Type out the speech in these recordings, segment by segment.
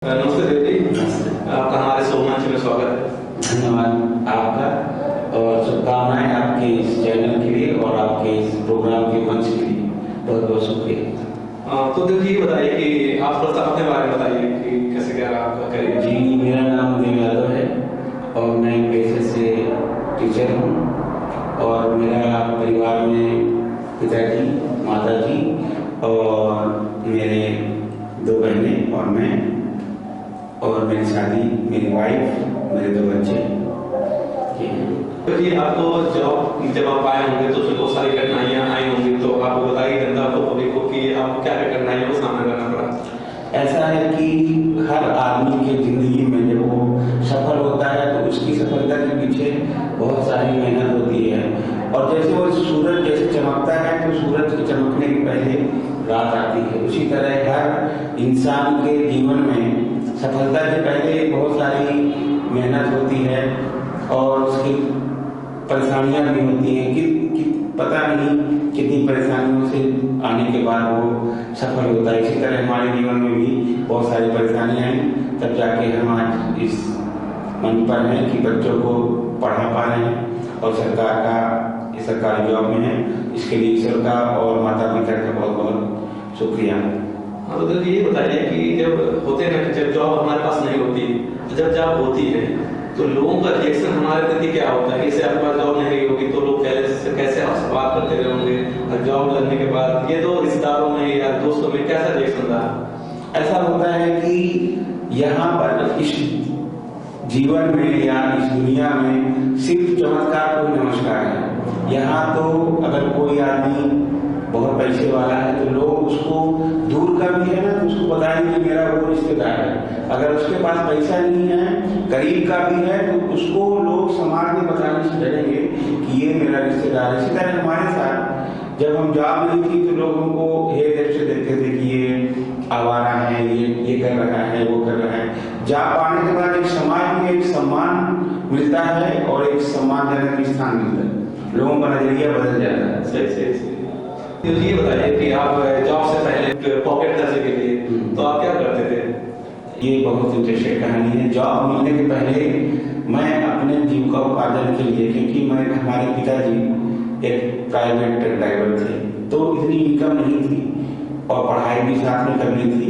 नमस्ते देव जी। नमस्ते। आपका हमारे शो मंच में स्वागत है। धन्यवाद आपका और शुभकामनाएं आपके इस चैनल के लिए और आपके इस प्रोग्राम के मंच के लिए बहुत बहुत शुक्रिया। तो देव जी बताइए कि आप थोड़ा सा अपने बारे में बताइए कि कैसे क्या रहा आपका करियर। जी, मेरा नाम देव यादव है और मैं पेशे से टीचर हूँ और मेरा परिवार में पिताजी, माताजी और मेरे 2 बहनें और मैं और मेरी शादी, मेरी वाइफ, मेरे 2 बच्चे। तो जी आपको जब आप आए होंगे तो उसमें बहुत सारी कठिनाइयाँ आई होंगी, तो आपको बताइए जनता को, पब्लिक को कि आपको क्या क्या कठिनाइयों का सामना करना पड़ा। ऐसा है कि हर आदमी के जिंदगी में जब वो सफल होता है तो उसकी सफलता के पीछे बहुत सारी मेहनत होती है और जैसे वो सूरज जैसे चमकता है तो सूरज के चमकने के पहले रात आती है, उसी तरह हर इंसान के जीवन में सफलता से पहले बहुत सारी मेहनत होती है और उसकी परेशानियां भी होती हैं कि पता नहीं कितनी परेशानियों से आने के बाद वो सफल होता है। इसी तरह हमारे जीवन में भी बहुत सारी परेशानियां हैं, तब जाके हम आज इस मंच पर हैं कि बच्चों को पढ़ा पा रहे हैं और सरकारी जॉब में है। इसके लिए ईश्वर का और माता पिता का बहुत बहुत शुक्रिया। हाँ, तो ये बताइए कि जब होते हैं ना, जब जॉब हमारे पास नहीं होती, जब जॉब होती है तो लोगों का रिएक्शन हमारे प्रति क्या होता है? जैसे आपके पास जॉब नहीं रही होगी तो लोग कैसे आपसे बात करते रहे होंगे, और जॉब लगने के बाद ये तो रिश्तेदारों में या दोस्तों में कैसा रिएक्शन रहा? ऐसा होता है कि यहाँ पर इस जीवन में या इस दुनिया में सिर्फ चमत्कार कोई नमस्कार है। यहाँ तो अगर कोई आदमी बहुत पैसे वाला है तो लोग उसको दूर का भी है ना तो उसको बताएंगे कि मेरा वो रिश्तेदार है। अगर उसके पास पैसा नहीं है, गरीब का भी है, तो उसको लोग समाज में बताने से डरेंगे कि ये मेरा रिश्तेदार है। इसी तरह हमारे साथ जब हम जॉब नहीं थी तो लोग हमको हे देव से देखते थे कि ये आवारा है, ये कर रहा है, वो कर रहा है। जॉब पाने के बाद एक समाज में एक सम्मान मिलता है और एक सम्मानजनक स्थान मिलता है, लोगों का नजरिया बदल जाता है। सही। तो ये बताइए कि आप जॉब से पहले पॉकेट खर्चे के लिए तो आप क्या करते थे? ये बहुत इंटरेस्टिंग कहानी है। जॉब मिलने के पहले मैं अपने जीविका उपार्जन के लिए, क्योंकि हमारे पिताजी एक प्राइवेट ड्राइवर थे तो इतनी इनकम नहीं थी और पढ़ाई भी साथ में करनी थी,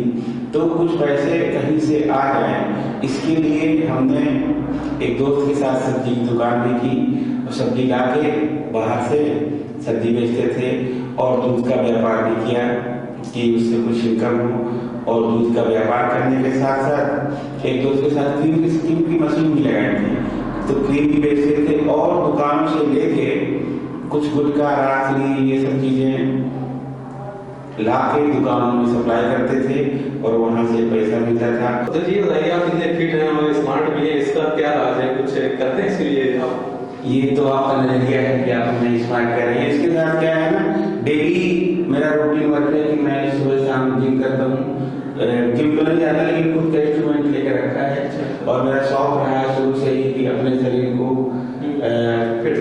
तो कुछ पैसे कहीं से आ जाए इसके लिए हमने एक दोस्त के साथ सब्जी की दुकान भी की और सब्जी ला के बाहर से सब्जी बेचते थे और दूध का व्यापार भी किया कि उससे कुछ इनकम हो। और दूध का व्यापार करने के साथ साथ एक दोस्त के साथ क्रीम की मशीन भी लगाई थी, तो क्रीम भी बेचते थे और दुकानों से लेके कुछ गुटखा, राखी, ये सब चीजें ला के दुकानों में सप्लाई करते थे और वहां से पैसा मिलता था। तो ये बताइए आप कितने फिट हैं और स्मार्ट भी हैं, इसका क्या राज है? कुछ करते हैं इसके लिए आप? ये तो आपका नजरिया है कि आप हमें स्मार्ट कर रहे हैं। इसके साथ क्या है ना, डेली मेरा रूटीन वर्क है कि मैं सुबह शाम जिम करता हूँ। जिम तो नहीं जाता लेकिन खुद का इंस्ट्रूमेंट लेकर रखा है और मेरा शौक रहा है शुरू से ही कि अपने शरीर को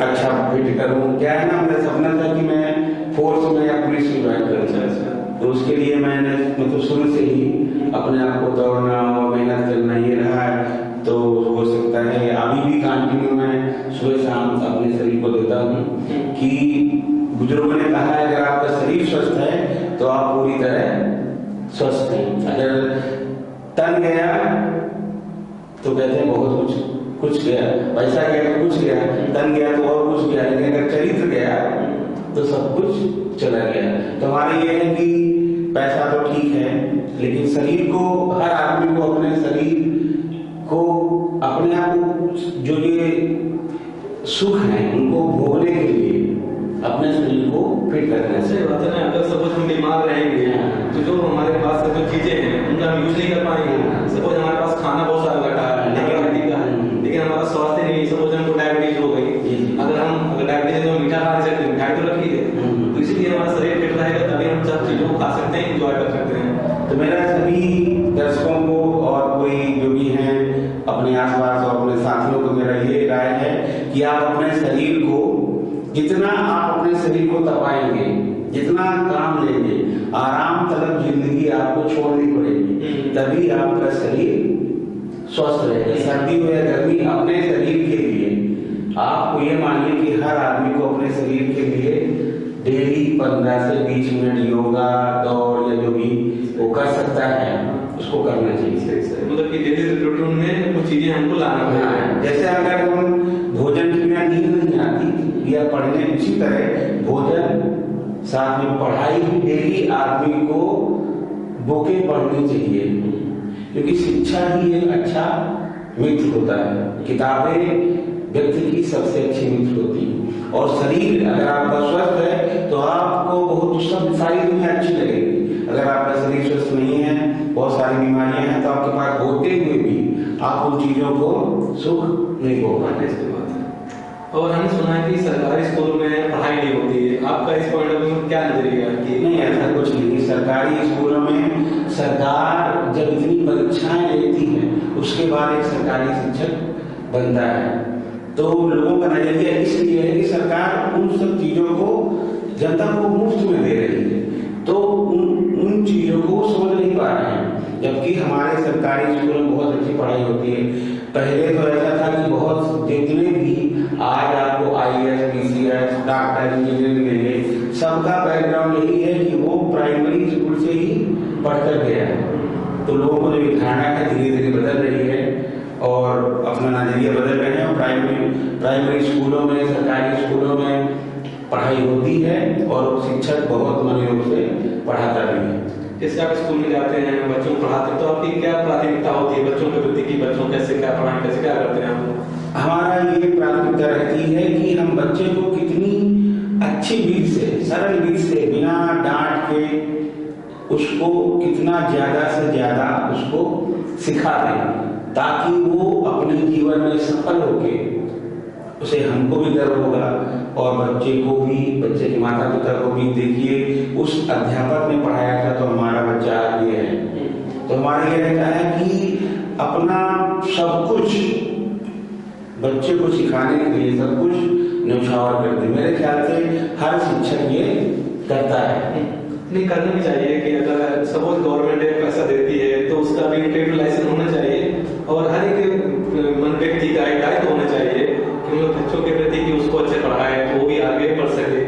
अच्छा फिट करूँ। क्या है ना, मेरा सपना था कि मैं फोर्स में या पुलिस में ज्वाइन करूँ, तो उसके लिए मैंने मतलब शुरू से ही अपने आप को दौड़ना और मेहनत करना ये रहा है। तो हो सकता है अभी भी कंटिन्यू मैं सुबह शाम अपने शरीर को देता हूँ कि बुजुर्गों ने कहा है अगर आपका शरीर स्वस्थ है तो आप पूरी तरह स्वस्थ हैं। अगर तन गया तो कहते हैं बहुत कुछ गया, पैसा गया तो कुछ गया, तन गया तो और कुछ गया, लेकिन अगर चरित्र गया तो सब कुछ चला गया। तो हमारे ये है कि पैसा तो ठीक है लेकिन शरीर को, हर आदमी को अपने शरीर को, अपने आप को जो ये सुख है उनको भोगने के लिए अपने शरीर को फिट करना सही बात है ना। अगर सपोज हम बीमार रहेंगे तो जो हमारे पास जो चीजें हैं उनका हम यूज नहीं कर पाएंगे। सपोज हमारे पास खाना बहुत सारा रखा है लेकिन हमारा स्वास्थ्य नहीं, सपोज हमको डायबिटीज हो गई, अगर डायबिटीज तो मीठा खा नहीं सकते, मिठाई तो रखी है, तो इसीलिए हमारा शरीर फिट रहेगा तभी हम सब चीजों को खा सकते हैं, इंजॉय कर सकते हैं। तो मेरा सभी दर्शकों को और कोई जो भी हैं अपने आसपास और अपने साथियों को मेरा ये राय है कि आप अपने शरीर को, जितना आप अपने शरीर को तपाएंगे, जितना काम लेंगे, आराम तलब जिंदगी आपको छोड़नी पड़ेगी, तभी आपका शरीर स्वस्थ रहेगा। सर्दी हो या गर्मी, अपने शरीर के लिए आपको ये मानिए कि हर आदमी को अपने शरीर के लिए डेली 15 से 20 मिनट योगा, दौड़ या जो भी वो कर सकता है उसको करना चाहिए। मतलब कि डेली रूटीन में कुछ चीजें हमको लाना पड़ेगा। जैसे अगर हम भोजन के बिना नींद नहीं आती या पढ़ने, उसी तरह भोजन साथ में पढ़ाई भी डेली आदमी को बुकें पढ़नी चाहिए, क्योंकि शिक्षा ही एक अच्छा मित्र होता है। किताबें व्यक्ति की सबसे अच्छी मित्र होती है, और शरीर अगर आपका स्वस्थ है तो आपको बहुत सब सारी दुनिया अच्छी लगेगी। अगर आपका शरीर स्वस्थ नहीं है, बहुत सारी बीमारियां हैं, तो आपके पास होते हुए भी आप उन चीजों को सुख नहीं हो पाते। और हमने सुना है कि सरकारी स्कूलों में पढ़ाई नहीं होती है, आपका इस पॉइंट ऑफ व्यू में क्या नजरिया है? नहीं, ऐसा कुछ नहीं। सरकारी स्कूलों में सरकार जब इतनी परीक्षाएं लेती है उसके बाद एक सरकारी शिक्षक बनता है, तो लोगों का नजरिया इसलिए है कि सरकार उन सब चीजों को जनता को मुफ्त में दे रही है, तो उन चीजों को समझ नहीं पा रहे हैं। जबकि हमारे सरकारी स्कूलों में बहुत अच्छी पढ़ाई होती है। पहले तो ऐसा था कि बहुत जितने भी आज आपको IAS, PCS, डॉक्टर, इंजीनियर मिलेंगे, सबका बैकग्राउंड यही है कि वो प्राइमरी स्कूल से ही पढ़कर गया है। तो लोगों को जो धारणा है धीरे धीरे बदल रही है और अपना नजरिया बदल रहे हैं। प्राइमरी स्कूलों में, सरकारी स्कूलों में पढ़ाई होती है और शिक्षक बहुत मनोयोग से पढ़ाता भी है। जैसे आप स्कूल में जाते हैं, बच्चों को पढ़ाते हैं, तो आपकी क्या प्राथमिकता होती है बच्चों के प्रति की? बच्चों कैसे क्या पढ़ाएं, कैसे क्या करते हैं आप? हमारा ये प्राथमिकता रहती है कि हम बच्चे को कितनी अच्छी विधि से, सरल विधि से, बिना डांट के उसको कितना ज्यादा से ज्यादा उसको सिखा दें, ताकि वो अपने जीवन में सफल होके उसे हमको भी गर्व होगा और बच्चे को भी, बच्चे के माता पिता को भी। देखिए उस अध्यापक ने पढ़ाया था तो हमारा बच्चा ये है। तो हमारा ये रहता है कि अपना सब कुछ बच्चे को सिखाने के लिए सब कुछ न्यौछावर कर दे। मेरे ख्याल से हर शिक्षक ये करता है। नहीं, करना भी चाहिए कि अगर सपोज गवर्नमेंट पैसा देती है तो उसका भी ट्रेड लाइसेंस होना चाहिए, और हर एक व्यक्ति का एक दायित्व होना चाहिए कि मतलब बच्चों के प्रति कि उसको अच्छे पढ़ाए तो वो भी आगे बढ़ सके।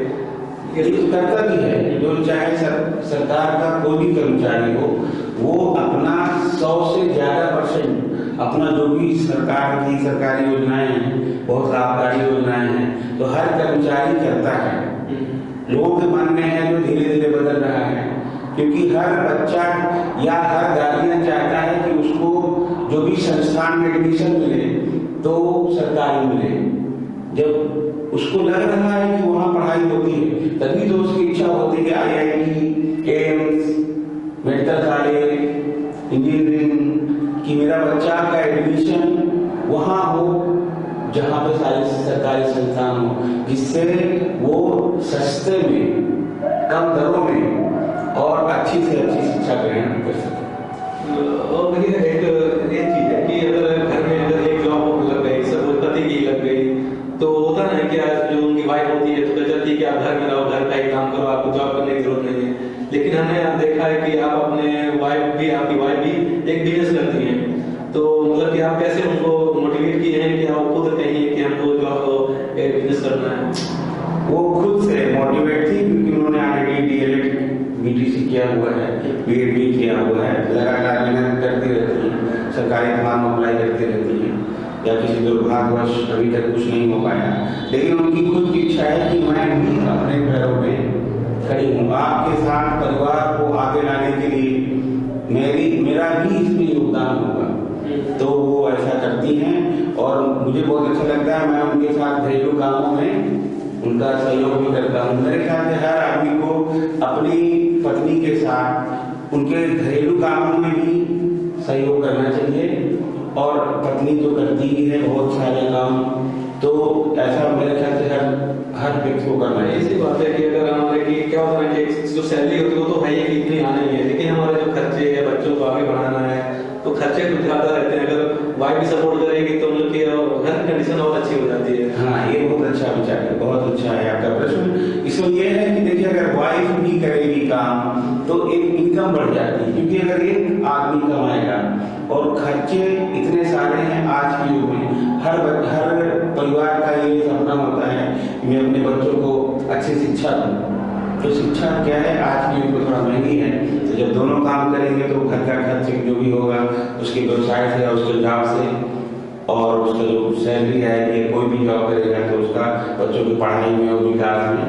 ये करता भी है। जो चाहे सरकार का कोई भी कर्मचारी हो, वो अपना 100 से ज्यादा % अपना जो भी सरकार की सरकारी योजनाएं हैं, बहुत लाभकारी योजनाएं हैं, तो हर कर्मचारी करता है। लोगों के मन में है जो धीरे धीरे बदल रहा है, क्योंकि हर बच्चा या हर गार्जियन चाहता है कि उसको जो भी संस्थान में एडमिशन मिले तो सरकारी मिले। जब उसको लग रहा है कि वहां पढ़ाई होती है, तभी तो उसकी इच्छा होती है IIT, AIIMS, medical college, engineering, कि मेरा बच्चा का एडमिशन वहां हो जहां पे सारी सरकारी संस्थान हो, जिससे वो सस्ते में, कम दरों में और अच्छी से अच्छी शिक्षा ग्रहण कर सके। और देखिए एक चीज है कि अगर घर में अगर एक जॉब लग गई, सब पति की लग गई, तो होता ना कि आज जो उनकी वाइफ होती है तो कहती है कि आप घर में रहो, घर का ही काम करो, आपको जॉब करने की जरूरत नहीं है। लेकिन हमने देखा है कि आप अपने आपकी वाइफ भी एक बिजनेस करती है, तो मतलब कि आप कैसे उनको मोटिवेट किए हैं कि आप खुद कहिए कि हमको जॉब बिजनेस करना है? वो खुद से मोटिवेट थी, क्योंकि उन्होंने ऑलरेडी DLED BTC किया हुआ है, BEd भी किया हुआ है, लगातार मेहनत करती रहती है, सरकारी तमाम अप्लाई करती रहती है, या किसी दुर्भाग्यवश अभी तक कुछ नहीं हो पाया। लेकिन उनकी खुद की इच्छा है कि मैं भी अपने पैरों में खड़ी हूँ। आपके साथ परिवार को आगे लाने के लिए मेरा भी इसमें योगदान होगा, तो वो ऐसा करती हैं और मुझे बहुत अच्छा लगता है। मैं उनके साथ घरेलू कामों में उनका सहयोग भी करता हूँ। मेरे ख्याल से हर आदमी को अपनी पत्नी के साथ उनके घरेलू कामों में भी सहयोग करना चाहिए, और पत्नी तो करती ही है बहुत सारे काम, तो ऐसा मेरे ख्याल से हर व्यक्ति को करना है। ऐसी बात है कि अगर हमारे की क्या होता है कि जो सैलरी होती है वो तो है ही कि इतनी आना ही है, लेकिन हमारे जो खर्चे है, बच्चों को आगे बढ़ाना है, तो खर्चे कुछ ज्यादा रहते हैं। अगर वाइफ भी सपोर्ट करेगी तो मतलब कि घर की कंडीशन बहुत अच्छी हो जाती है। हाँ, ये बहुत अच्छा विचार है, बहुत अच्छा है आपका प्रश्न। इसमें यह है कि देखिए अगर वाइफ भी करेगी काम तो एक इनकम बढ़ जाती है, क्योंकि अगर एक आदमी कमाएगा और खर्चे इतने सारे हैं आज के युग में। हर परिवार का ये सपना होता है कि मैं अपने बच्चों को अच्छी शिक्षा दूं। तो शिक्षा क्या है, आज की युग में थोड़ा महंगी है। तो जब दोनों काम करेंगे तो घर का खर्च जो भी होगा उसके व्यवसाय से या उसके जॉब से, और उसका जो सैलरी आएगी, कोई भी जॉब करेगा तो उसका बच्चों की पढ़ाई में और विकास में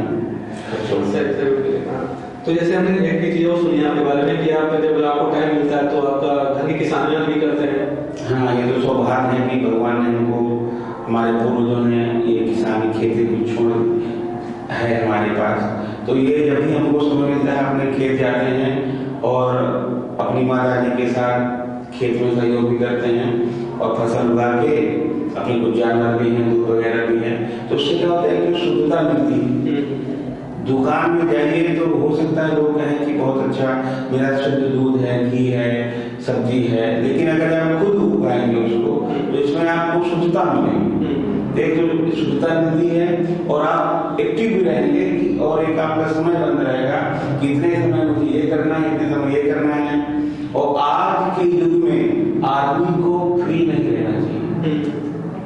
खर्च होगा। तो जैसे हमने एक ही चीज और सुनी आपके बारे में कि आप जब आपको टाइम मिलता है तो आपका घर की किसानियां भी करते हैं। हाँ, ये तो सौभाग्य है कि भगवान ने हमको, हमारे पूर्वजों ने ये किसानी खेती को छोड़ है हमारे पास। तो ये जब भी हमको समय मिलता है अपने खेत जाते हैं और अपनी माता जी के साथ खेत में सहयोग भी करते हैं और फसल उगा के, अपने कुछ जानवर भी हैं, दूध वगैरह भी हैं, तो उससे क्या होता है कि शुद्धता मिलती है। दुकान में जाइए तो हो सकता है लोग कहें कि बहुत अच्छा मेरा शुद्ध दूध है, घी है, सब्जी है, लेकिन अगर आप खुद उगाएंगे उसको तो इसमें आपको शुद्धता मिलेगी। एक तो शुद्धता मिलती है और आप एक्टिव भी रहेंगे और एक आपका समय बंद रहेगा कि इतने समय मुझे ये करना है, इतने समय ये करना है। और आज के युग में आदमी को फ्री नहीं रहना चाहिए,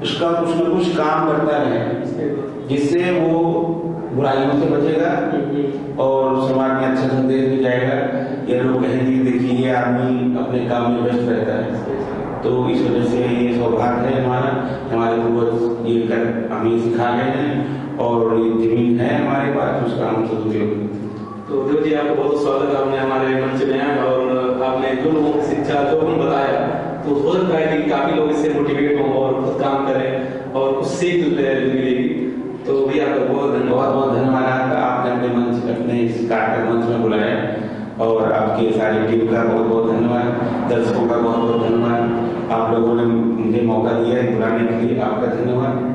उसका कुछ न कुछ काम करता है जिससे वो बुराइयों से बचेगा और समाज में अच्छा संदेश भी जाएगा। ये लोग कहेंगे देखिए ये आदमी अपने काम में व्यस्त रहता है। तो इस वजह से ये सौभाग्य है हमारे पूर्वज ये कर हमें सिखा गए हैं और ये जमीन है हमारे पास, उसका हम सदुपयोग। तो देव जी आपका बहुत स्वागत, आपने हमारे मंच में आए और आपने जो लोगों की शिक्षा जो हम बताया, तो हो सकता है कि काफी लोग इससे मोटिवेट हों और खुद काम करें और कुछ सीख मिलेगी। तो भी आपका बहुत धन्यवाद आपका, आपने अपने मंच, अपने इस कार्यक्रम मंच में बुलाया, और आपकी सारी टीम का बहुत बहुत धन्यवाद, दर्शकों का बहुत बहुत धन्यवाद। आप लोगों ने मुझे मौका दिया है बुलाने के लिए, आपका धन्यवाद।